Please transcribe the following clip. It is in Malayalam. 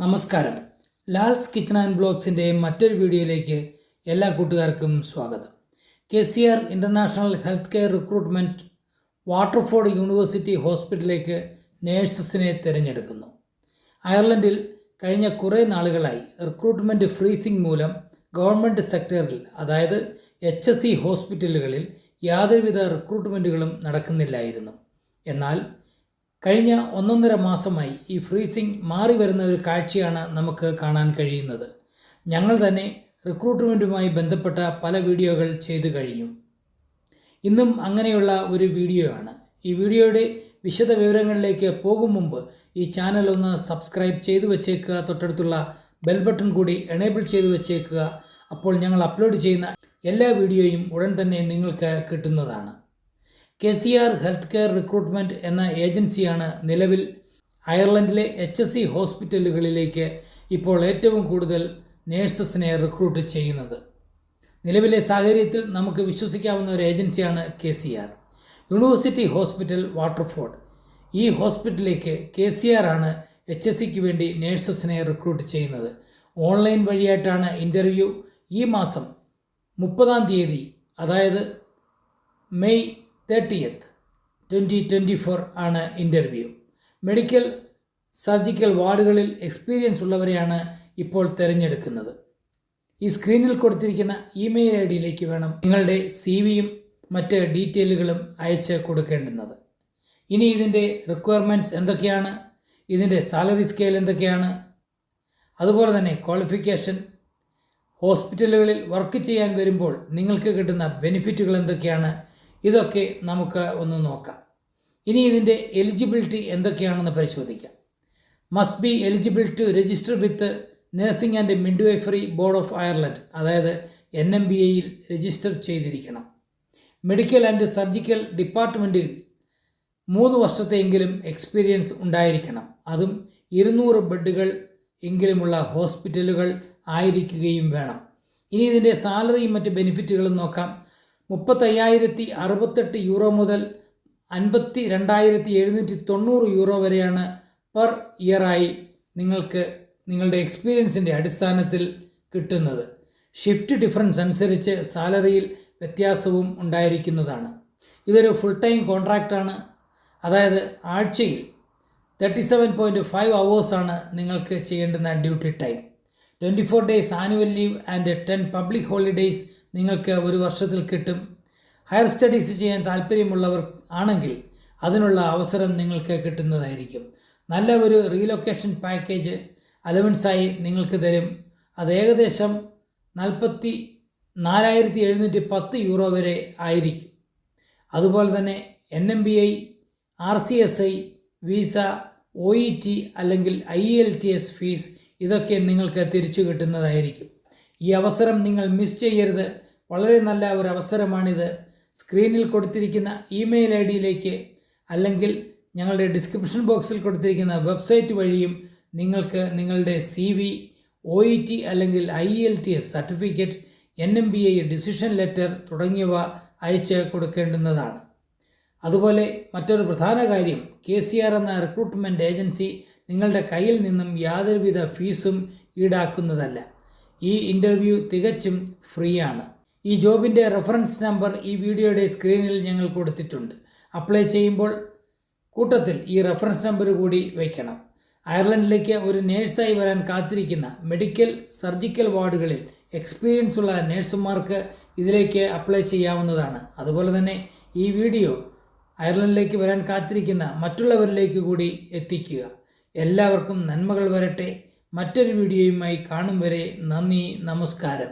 നമസ്കാരം. ലാൽസ് കിച്ചൺ ആൻഡ് ബ്ലോഗ്സിൻ്റെ മറ്റൊരു വീഡിയോയിലേക്ക് എല്ലാ കൂട്ടുകാർക്കും സ്വാഗതം. KCR international health care recruitment Waterford university ഹോസ്പിറ്റലിലേക്ക് നേഴ്സസിനെ തിരഞ്ഞെടുക്കുന്നു. അയർലൻഡിൽ കഴിഞ്ഞ കുറേ നാളുകളായി റിക്രൂട്ട്മെൻറ്റ് ഫ്രീസിംഗ് മൂലം ഗവൺമെൻറ് സെക്ടറിൽ, അതായത് HSE ഹോസ്പിറ്റലുകളിൽ യാതൊരുവിധ റിക്രൂട്ട്മെൻറ്റുകളും നടക്കുന്നില്ലായിരുന്നു. എന്നാൽ കഴിഞ്ഞ 1.5 മാസമായി ഈ ഫ്രീസിംഗ് മാറി വരുന്ന ഒരു കാഴ്ചയാണ് നമുക്ക് കാണാൻ കഴിയുന്നത്. ഞങ്ങൾ തന്നെ റിക്രൂട്ട്മെൻറ്റുമായി ബന്ധപ്പെട്ട പല വീഡിയോകൾ ചെയ്തു കഴിഞ്ഞു. ഇന്നും അങ്ങനെയുള്ള ഒരു വീഡിയോ ആണ്. ഈ വീഡിയോയുടെ വിശദ വിവരങ്ങളിലേക്ക് പോകും മുമ്പ് ഈ ചാനൽ ഒന്ന് സബ്സ്ക്രൈബ് ചെയ്തു വച്ചേക്കുക, തൊട്ടടുത്തുള്ള ബെൽ ബട്ടൺ കൂടി എനേബിൾ ചെയ്തു വച്ചേക്കുക. അപ്പോൾ ഞങ്ങൾ അപ്ലോഡ് ചെയ്യുന്ന എല്ലാ വീഡിയോയും ഉടൻ തന്നെ നിങ്ങൾക്ക് കിട്ടുന്നതാണ്. KCR ഹെൽത്ത് കെയർ റിക്രൂട്ട്മെൻറ്റ് എന്ന ഏജൻസിയാണ് നിലവിൽ അയർലൻഡിലെ HSE ഹോസ്പിറ്റലുകളിലേക്ക് ഇപ്പോൾ ഏറ്റവും കൂടുതൽ നേഴ്സസിനെ റിക്രൂട്ട് ചെയ്യുന്നത്. നിലവിലെ സാഹചര്യത്തിൽ നമുക്ക് വിശ്വസിക്കാവുന്ന ഒരു ഏജൻസിയാണ് KCR. യൂണിവേഴ്സിറ്റി ഹോസ്പിറ്റൽ വാട്ടർഫോർഡ്, ഈ ഹോസ്പിറ്റലിലേക്ക് KCR ആണ് HSEക്ക് വേണ്ടി നേഴ്സസിനെ റിക്രൂട്ട് ചെയ്യുന്നത്. ഓൺലൈൻ വഴിയായിട്ടാണ് ഇൻ്റർവ്യൂ. ഈ മാസം 30-ാം തീയതി, അതായത് മെയ് 30th, 2024 ആണ് ഇൻ്റർവ്യൂ. മെഡിക്കൽ സർജിക്കൽ വാർഡുകളിൽ എക്സ്പീരിയൻസ് ഉള്ളവരെയാണ് ഇപ്പോൾ തിരഞ്ഞെടുക്കുന്നത്. ഈ സ്ക്രീനിൽ കൊടുത്തിരിക്കുന്ന ഇമെയിൽ ID വേണം നിങ്ങളുടെ CVയും മറ്റ് ഡീറ്റെയിലുകളും അയച്ച് കൊടുക്കേണ്ടുന്നത്. ഇനി ഇതിൻ്റെ റിക്വയർമെൻറ്റ്സ് എന്തൊക്കെയാണ്, ഇതിൻ്റെ സാലറി സ്കെയിൽ എന്തൊക്കെയാണ്, അതുപോലെ തന്നെ ക്വാളിഫിക്കേഷൻ, ഹോസ്പിറ്റലുകളിൽ വർക്ക് ചെയ്യാൻ വരുമ്പോൾ നിങ്ങൾക്ക് കിട്ടുന്ന ബെനിഫിറ്റുകൾ എന്തൊക്കെയാണ്, ഇതൊക്കെ നമുക്ക് ഒന്ന് നോക്കാം. ഇനി ഇതിൻ്റെ എലിജിബിലിറ്റി എന്തൊക്കെയാണെന്ന് പരിശോധിക്കാം. Must be eligible to register with nursing and midwifery board of Ireland, അതായത് NMBAയിൽ രജിസ്റ്റർ ചെയ്തിരിക്കണം. മെഡിക്കൽ ആൻഡ് സർജിക്കൽ ഡിപ്പാർട്ട്മെൻറ്റിൽ 3 വർഷത്തെയെങ്കിലും എക്സ്പീരിയൻസ് ഉണ്ടായിരിക്കണം. അതും 200 ബെഡുകൾ എങ്കിലുമുള്ള ഹോസ്പിറ്റലുകൾ ആയിരിക്കുകയും വേണം. ഇനി ഇതിൻ്റെ സാലറിയും മറ്റ് ബെനിഫിറ്റുകളും നോക്കാം. 35,068 യൂറോ മുതൽ 52,790 യൂറോ വരെയാണ് പെർ ഇയറായി നിങ്ങൾക്ക് നിങ്ങളുടെ എക്സ്പീരിയൻസിൻ്റെ അടിസ്ഥാനത്തിൽ കിട്ടുന്നത്. ഷിഫ്റ്റ് ഡിഫറൻസ് അനുസരിച്ച് സാലറിയിൽ വ്യത്യാസവും ഉണ്ടായിരിക്കുന്നതാണ്. ഇതൊരു ഫുൾ ടൈം കോൺട്രാക്റ്റാണ്. അതായത് ആഴ്ചയിൽ 37.5 അവേഴ്സാണ് നിങ്ങൾക്ക് ചെയ്യേണ്ടുന്ന duty time. 24 days annual leave and 10 public holidays നിങ്ങൾക്ക് ഒരു വർഷത്തിൽ കിട്ടും. ഹയർ സ്റ്റഡീസ് ചെയ്യാൻ താല്പര്യമുള്ളവർ ആണെങ്കിൽ അതിനുള്ള അവസരം നിങ്ങൾക്ക് കിട്ടുന്നതായിരിക്കും. നല്ല ഒരു റീലൊക്കേഷൻ പാക്കേജ് അലവൻസായി നിങ്ങൾക്ക് തരും. അത് ഏകദേശം 44,710 യൂറോ വരെ ആയിരിക്കും. അതുപോലെ തന്നെ NMBI, RCSI, വിസ, OET അല്ലെങ്കിൽ IELTS ഫീസ്, ഇതൊക്കെ നിങ്ങൾക്ക് തിരിച്ചു കിട്ടുന്നതായിരിക്കും. ഈ അവസരം നിങ്ങൾ മിസ് ചെയ്യരുത്. വളരെ നല്ല ഒരു അവസരമാണിത്. സ്ക്രീനിൽ കൊടുത്തിരിക്കുന്ന ഇമെയിൽ ID അല്ലെങ്കിൽ ഞങ്ങളുടെ ഡിസ്ക്രിപ്ഷൻ ബോക്സിൽ കൊടുത്തിരിക്കുന്ന വെബ്സൈറ്റ് വഴിയും നിങ്ങൾക്ക് നിങ്ങളുടെ CV, OET അല്ലെങ്കിൽ IELTS certificate, NMBI decision letter തുടങ്ങിയവ അയച്ച് കൊടുക്കേണ്ടുന്നതാണ്. അതുപോലെ മറ്റൊരു പ്രധാന കാര്യം, KCR എന്ന റിക്രൂട്ട്മെൻറ്റ് ഏജൻസി നിങ്ങളുടെ കയ്യിൽ നിന്നും യാതൊരുവിധ ഫീസും ഈടാക്കുന്നതല്ല. ഈ ഇൻ്റർവ്യൂ തികച്ചും ഫ്രീ ആണ്. ഈ ജോബിൻ്റെ റെഫറൻസ് നമ്പർ ഈ വീഡിയോയുടെ സ്ക്രീനിൽ ഞങ്ങൾ കൊടുത്തിട്ടുണ്ട്. അപ്ലൈ ചെയ്യുമ്പോൾ കൂട്ടത്തിൽ ഈ റെഫറൻസ് നമ്പർ കൂടി വയ്ക്കണം. അയർലൻഡിലേക്ക് ഒരു നേഴ്സായി വരാൻ കാത്തിരിക്കുന്ന മെഡിക്കൽ സർജിക്കൽ വാർഡുകളിൽ എക്സ്പീരിയൻസ് ഉള്ള നേഴ്സുമാർക്ക് ഇതിലേക്ക് അപ്ലൈ ചെയ്യാവുന്നതാണ്. അതുപോലെ തന്നെ ഈ വീഡിയോ അയർലൻഡിലേക്ക് വരാൻ കാത്തിരിക്കുന്ന മറ്റുള്ളവരിലേക്ക് കൂടി എത്തിക്കുക. എല്ലാവർക്കും നന്മകൾ വരട്ടെ. മറ്റൊരു വീഡിയോയുമായി കാണും വരെ നന്ദി, നമസ്കാരം.